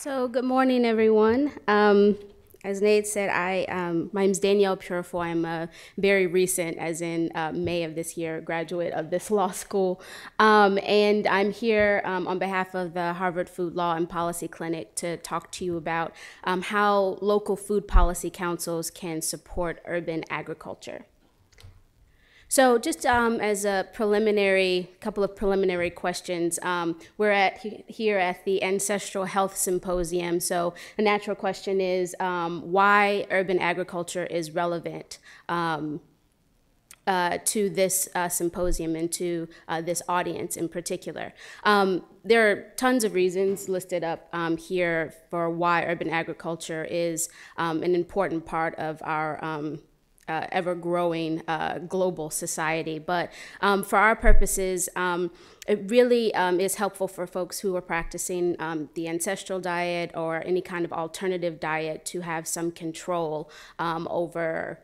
So good morning, everyone. As Nate said, my name's Danielle Purifoy. I'm a very recent, as in May of this year, graduate of this law school. And I'm here on behalf of the Harvard Food Law and Policy Clinic to talk to you about how local food policy councils can support urban agriculture. So just as a couple of preliminary questions, we're here at the Ancestral Health Symposium. So the natural question is why urban agriculture is relevant to this symposium and to this audience in particular. There are tons of reasons listed up here for why urban agriculture is an important part of our ever-growing global society. But for our purposes, it really is helpful for folks who are practicing the ancestral diet or any kind of alternative diet to have some control over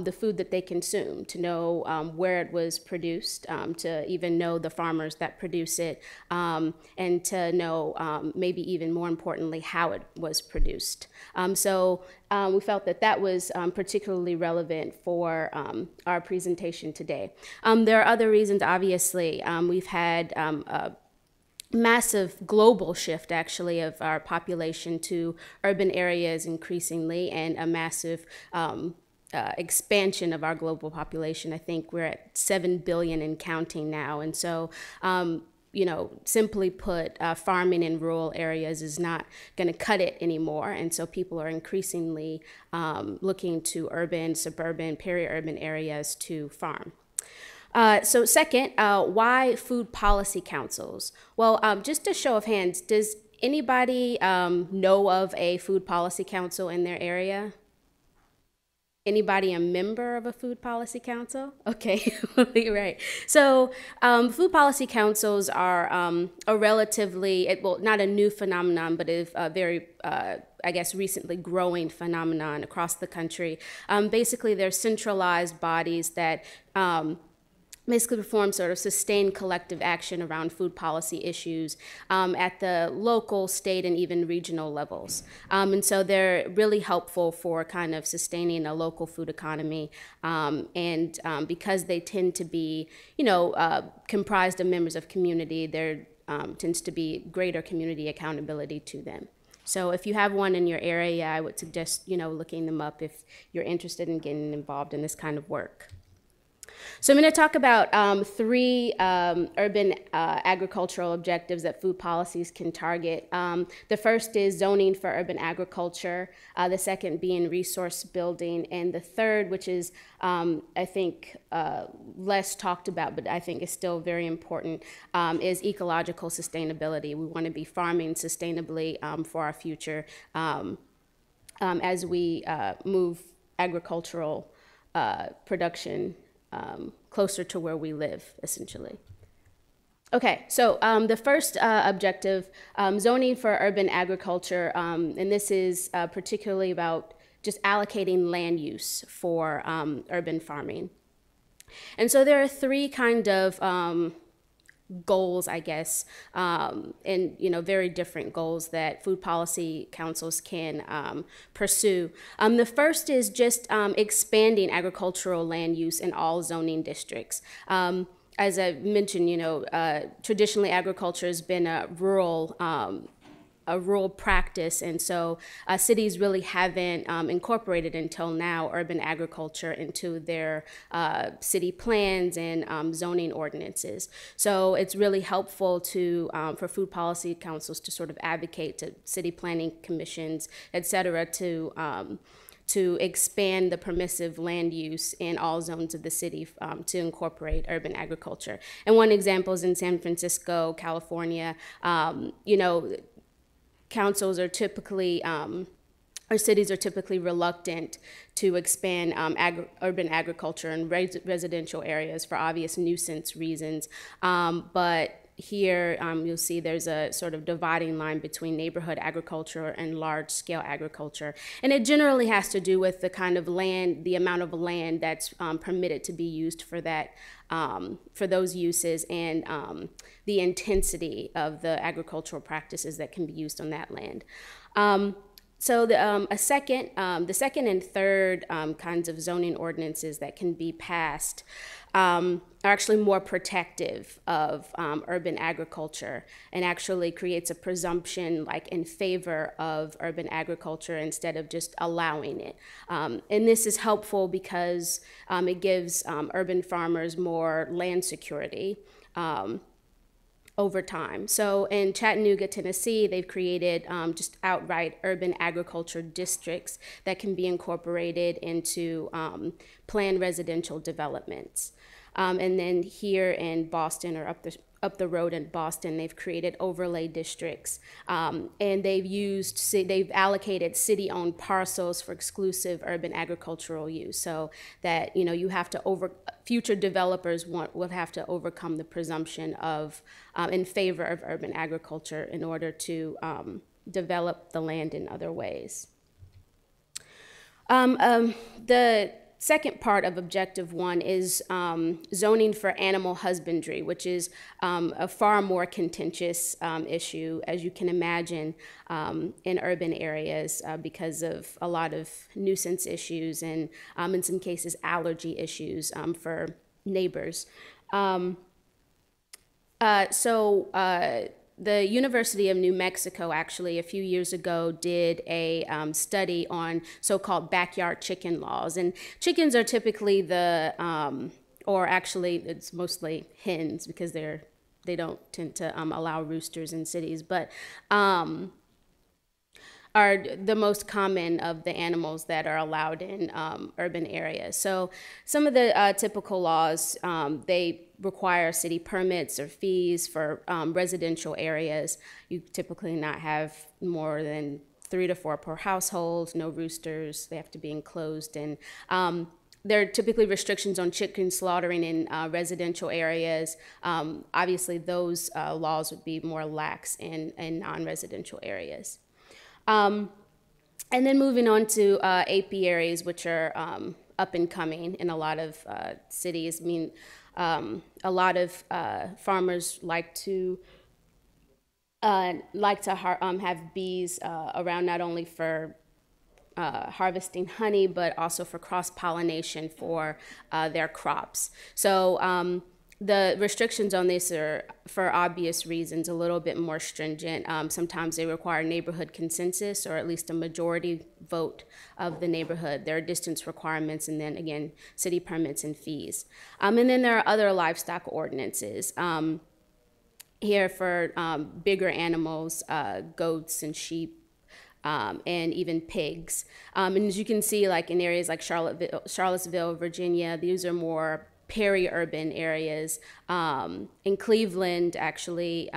the food that they consume, to know where it was produced, to even know the farmers that produce it, and to know maybe even more importantly how it was produced. So we felt that that was particularly relevant for our presentation today. There are other reasons, obviously. We've had a massive global shift, actually, of our population to urban areas increasingly, and a massive expansion of our global population. I think we're at 7 billion and counting now. And so, you know, simply put, farming in rural areas is not going to cut it anymore. And so people are increasingly looking to urban, suburban, peri-urban areas to farm. So second, why food policy councils? Well, just a show of hands, does anybody know of a food policy council in their area? Anybody a member of a food policy council? Okay, right. So food policy councils are a relatively, well, not a new phenomenon, but a very, I guess, recently growing phenomenon across the country. Basically, they're centralized bodies that basically perform sort of sustained collective action around food policy issues at the local, state, and even regional levels. And so they're really helpful for kind of sustaining a local food economy. And because they tend to be, you know, comprised of members of community, there tends to be greater community accountability to them. So if you have one in your area, I would suggest, you know, looking them up if you're interested in getting involved in this kind of work. So I'm going to talk about three urban agricultural objectives that food policies can target. The first is zoning for urban agriculture, the second being resource building, and the third, which is, I think, less talked about, but I think is still very important, is ecological sustainability. We want to be farming sustainably for our future as we move agricultural production closer to where we live, essentially. Okay, so the first objective, zoning for urban agriculture, and this is particularly about just allocating land use for urban farming. And so there are three kind of goals, I guess, and you know, very different goals that food policy councils can pursue. The first is just expanding agricultural land use in all zoning districts. As I mentioned, you know, traditionally agriculture has been a rural practice, and so cities really haven't incorporated until now urban agriculture into their city plans and zoning ordinances. So it's really helpful to for food policy councils to sort of advocate to city planning commissions, et cetera, to expand the permissive land use in all zones of the city to incorporate urban agriculture. And one example is in San Francisco, California. You know, councils are typically, or cities are typically reluctant to expand urban agriculture in residential areas for obvious nuisance reasons. But here you'll see there's a sort of dividing line between neighborhood agriculture and large-scale agriculture. And it generally has to do with the kind of land, the amount of land that's permitted to be used for that, for those uses, and the intensity of the agricultural practices that can be used on that land. So the second and third kinds of zoning ordinances that can be passed are actually more protective of urban agriculture, and actually creates a presumption like in favor of urban agriculture instead of just allowing it. And this is helpful because it gives urban farmers more land security over time. So in Chattanooga, Tennessee, they've created just outright urban agriculture districts that can be incorporated into planned residential developments. And then here in Boston, or up the road in Boston, they've created overlay districts, and they've allocated city-owned parcels for exclusive urban agricultural use, so that you have to future developers will have to overcome the presumption of in favor of urban agriculture in order to develop the land in other ways. The second part of Objective 1 is zoning for animal husbandry, which is a far more contentious issue, as you can imagine, in urban areas because of a lot of nuisance issues and, in some cases, allergy issues for neighbors. The University of New Mexico actually a few years ago did a study on so-called backyard chicken laws. And chickens are typically or actually it's mostly hens because they don't tend to allow roosters in cities, but are the most common of the animals that are allowed in urban areas. So some of the typical laws, they require city permits or fees for residential areas. You typically not have more than 3 to 4 per household, no roosters, they have to be enclosed. And there are typically restrictions on chicken slaughtering in residential areas. Obviously, those laws would be more lax in non-residential areas. And then moving on to apiaries, which are up and coming in a lot of cities. I mean, a lot of farmers like to have bees around, not only for harvesting honey, but also for cross-pollination for their crops. So the restrictions on this are, for obvious reasons, a little bit more stringent. Sometimes they require neighborhood consensus, or at least a majority vote of the neighborhood. There are distance requirements, and then again, city permits and fees. And then there are other livestock ordinances. Here for bigger animals, goats and sheep, and even pigs. And as you can see, like in areas like Charlottesville, Virginia, these are more peri-urban areas. In Cleveland, actually,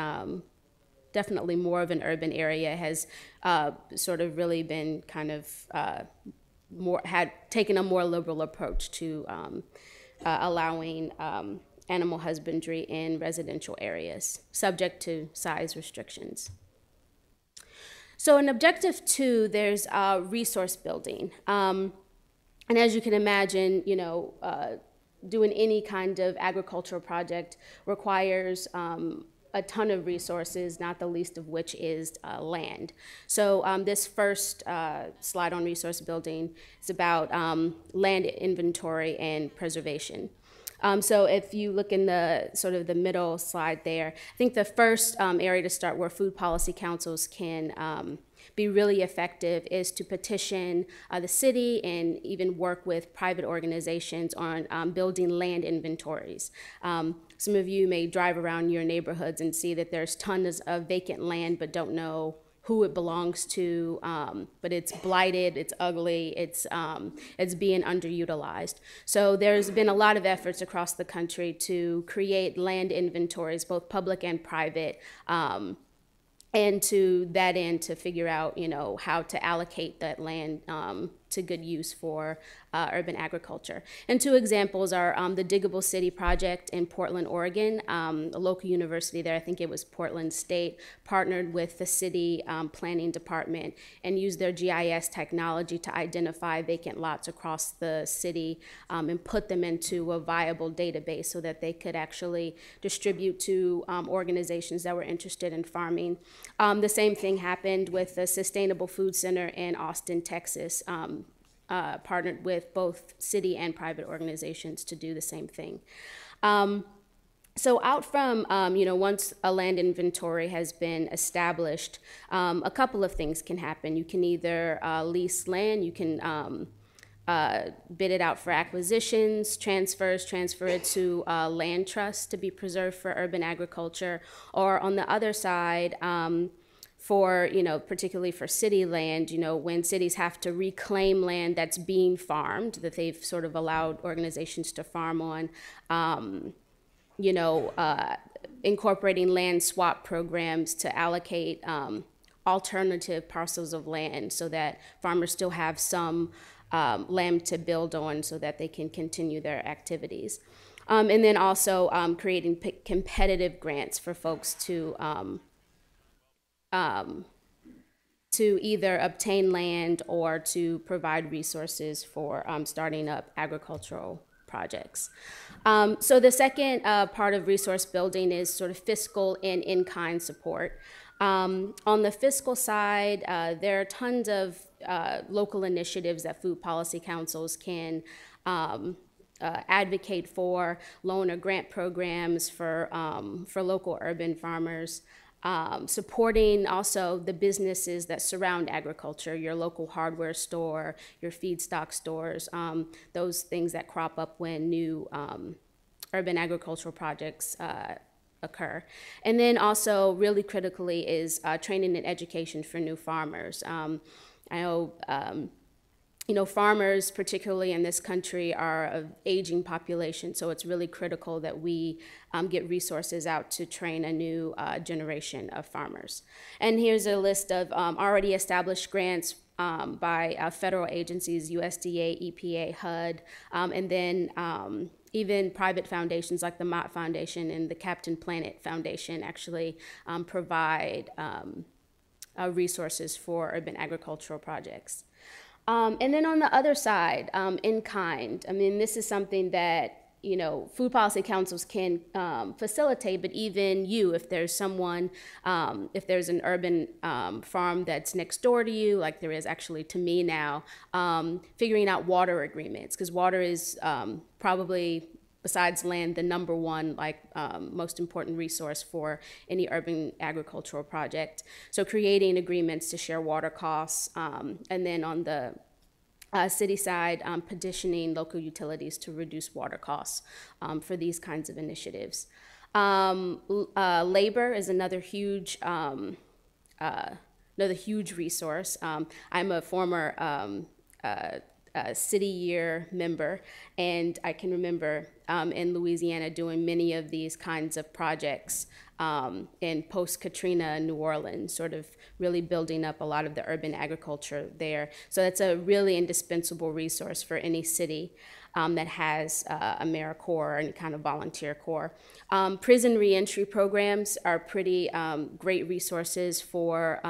definitely more of an urban area, has sort of really been kind of taken a more liberal approach to allowing animal husbandry in residential areas, subject to size restrictions. So in Objective 2, there's resource building. And as you can imagine, doing any kind of agricultural project requires a ton of resources, not the least of which is land. So this first slide on resource building is about land inventory and preservation. So if you look in the sort of the middle slide there, I think the first area to start where food policy councils can be really effective is to petition the city and even work with private organizations on building land inventories. Some of you may drive around your neighborhoods and see that there's tons of vacant land but don't know who it belongs to, but it's blighted, it's ugly, it's being underutilized. So there's been a lot of efforts across the country to create land inventories, both public and private, and to that end to figure out, how to allocate that land to good use for urban agriculture. And two examples are the Diggable City project in Portland, Oregon. A local university there, I think it was Portland State, partnered with the city planning department and used their GIS technology to identify vacant lots across the city and put them into a viable database so that they could actually distribute to organizations that were interested in farming. The same thing happened with the Sustainable Food Center in Austin, Texas, partnered with both city and private organizations to do the same thing. So out from, once a land inventory has been established, a couple of things can happen. You can either lease land, you can bid it out for acquisitions, transfer it to land trusts to be preserved for urban agriculture, or on the other side, for, particularly for city land, when cities have to reclaim land that's being farmed, that they've sort of allowed organizations to farm on, incorporating land swap programs to allocate alternative parcels of land so that farmers still have some land to build on so that they can continue their activities. And then also creating competitive grants for folks to either obtain land or to provide resources for starting up agricultural projects. So the second part of resource building is sort of fiscal and in-kind support. On the fiscal side, there are tons of local initiatives that food policy councils can advocate for, loan or grant programs for local urban farmers. Supporting also the businesses that surround agriculture, your local hardware store, your feedstock stores, those things that crop up when new urban agricultural projects occur. And then also really critically is training and education for new farmers. I know, farmers, particularly in this country, are an aging population, so it's really critical that we get resources out to train a new generation of farmers. And here's a list of already established grants by federal agencies, USDA, EPA, HUD, and then even private foundations like the Mott Foundation and the Captain Planet Foundation actually provide resources for urban agricultural projects. And then on the other side, in kind, I mean, this is something that, food policy councils can facilitate, but even you, if there's someone, if there's an urban farm that's next door to you, like there is actually to me now, figuring out water agreements, because water is probably, besides land, the number one, most important resource for any urban agricultural project. So creating agreements to share water costs, and then on the city side, petitioning local utilities to reduce water costs for these kinds of initiatives. Labor is another huge resource. I'm a former city year member, and I can remember in Louisiana doing many of these kinds of projects in post-Katrina New Orleans, sort of really building up a lot of the urban agriculture there. So that's a really indispensable resource for any city that has a AmeriCorps or any kind of volunteer corps. Prison reentry programs are pretty great resources for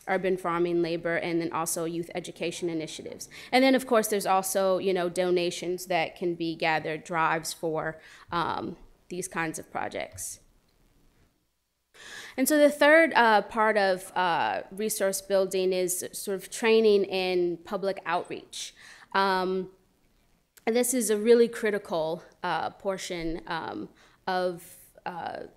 urban farming labor, and then also youth education initiatives. And then of course there's also, donations that can be gathered, drives for these kinds of projects. And so the third part of resource building is sort of training in public outreach. And this is a really critical portion of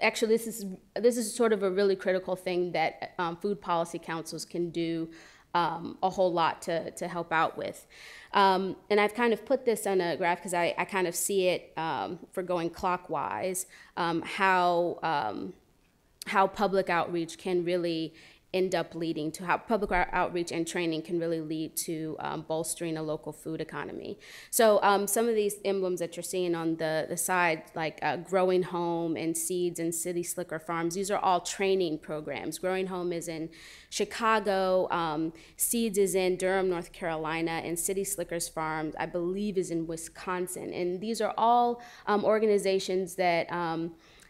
actually, this is sort of a really critical thing that food policy councils can do a whole lot to help out with. And I've kind of put this on a graph because I kind of see it for going clockwise, how public outreach can really end up leading to, how public outreach and training can really lead to bolstering a local food economy. So some of these emblems that you're seeing on the side, like Growing Home and Seeds and City Slicker Farms, these are all training programs. Growing Home is in Chicago, Seeds is in Durham, North Carolina, and City Slickers Farms, I believe, is in Wisconsin. And these are all organizations that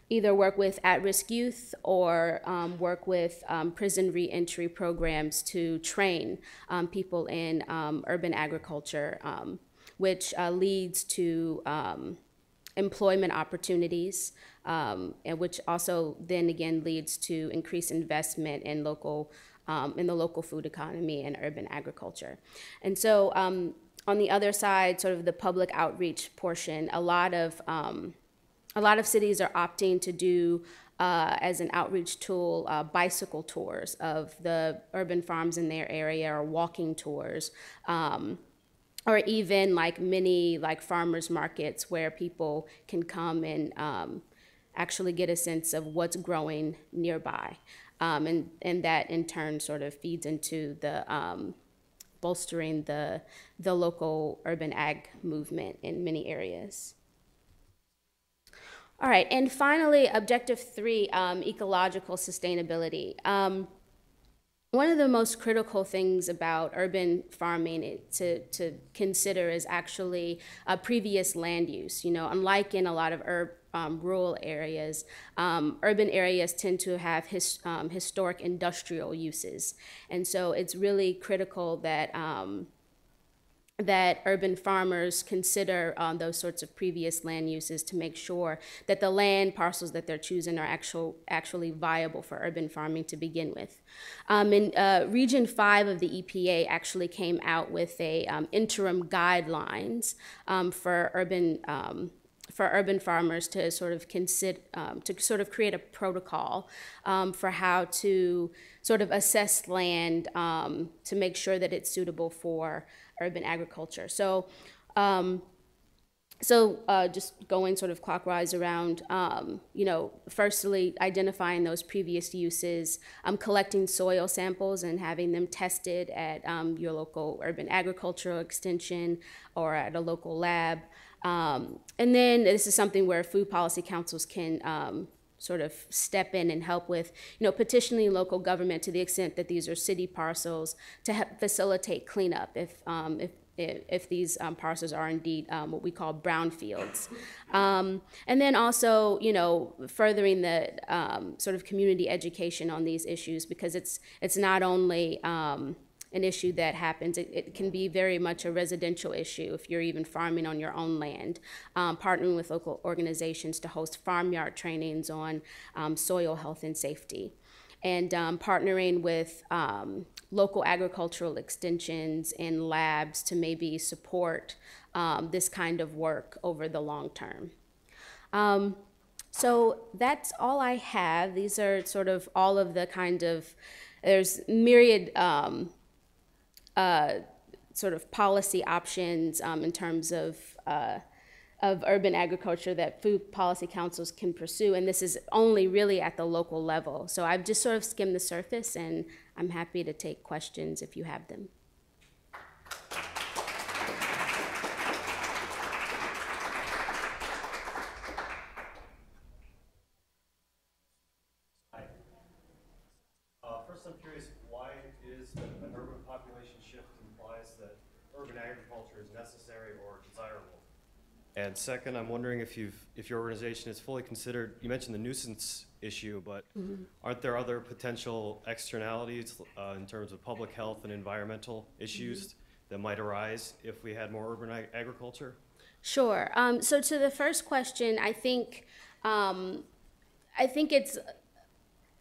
either work with at-risk youth or work with prison reentry programs to train people in urban agriculture, which leads to employment opportunities, and which also then again leads to increased investment in the local food economy and urban agriculture. And so on the other side, sort of the public outreach portion, a lot of cities are opting to do, as an outreach tool, bicycle tours of the urban farms in their area, or walking tours, or even like mini farmers markets where people can come and actually get a sense of what's growing nearby. And that in turn sort of feeds into the bolstering the local urban ag movement in many areas. All right, and finally, objective 3, ecological sustainability. One of the most critical things about urban farming to consider is actually previous land use. You know, unlike in a lot of rural areas, urban areas tend to have historic industrial uses. And so it's really critical that that urban farmers consider those sorts of previous land uses to make sure that the land parcels that they're choosing are actually viable for urban farming to begin with. Region 5 of the EPA actually came out with a interim guidelines for urban farmers to sort of consider, to sort of create a protocol for how to sort of assess land to make sure that it's suitable for urban agriculture. So, just going sort of clockwise around, you know, firstly, identifying those previous uses, collecting soil samples and having them tested at your local urban agricultural extension or at a local lab. And then this is something where food policy councils can sort of step in and help with, you know, petitioning local government to the extent that these are city parcels to facilitate cleanup if these parcels are indeed what we call brownfields. And then also, you know, furthering the sort of community education on these issues, because it's not only an issue that happens. It can be very much a residential issue if you're even farming on your own land, partnering with local organizations to host farmyard trainings on soil health and safety, and partnering with local agricultural extensions and labs to maybe support this kind of work over the long term. So that's all I have. These are sort of all of the kind of, there's myriad sort of policy options in terms of urban agriculture that food policy councils can pursue, and this is only really at the local level. So I've just sort of skimmed the surface, and I'm happy to take questions if you have them. First, I'm curious why it is that an urban population shift implies that urban agriculture is necessary or desirable. And second, I'm wondering if your organization has fully considered, you mentioned the nuisance issue, but aren't there other potential externalities in terms of public health and environmental issues that might arise if we had more urban agriculture? Sure. So to the first question, I think it's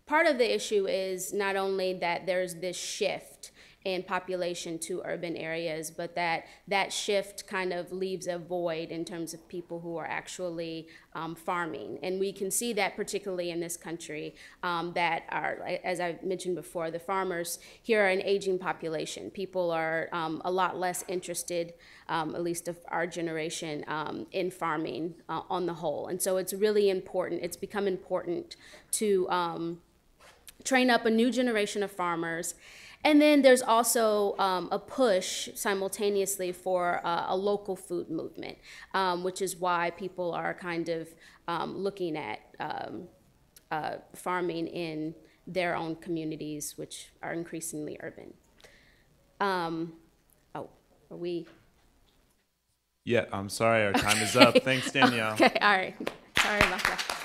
part of the issue is not only that there's this shift in population to urban areas, but that shift kind of leaves a void in terms of people who are actually farming. And we can see that particularly in this country, that are, as I mentioned before, the farmers here are an aging population. People are a lot less interested, at least of our generation, in farming on the whole. And so it's really important, it's become important to train up a new generation of farmers. And then there's also a push simultaneously for a local food movement, which is why people are kind of looking at farming in their own communities, which are increasingly urban. Oh, are we? Yeah, I'm sorry, our time is up. Thanks, Danielle. Okay, all right. Sorry about that.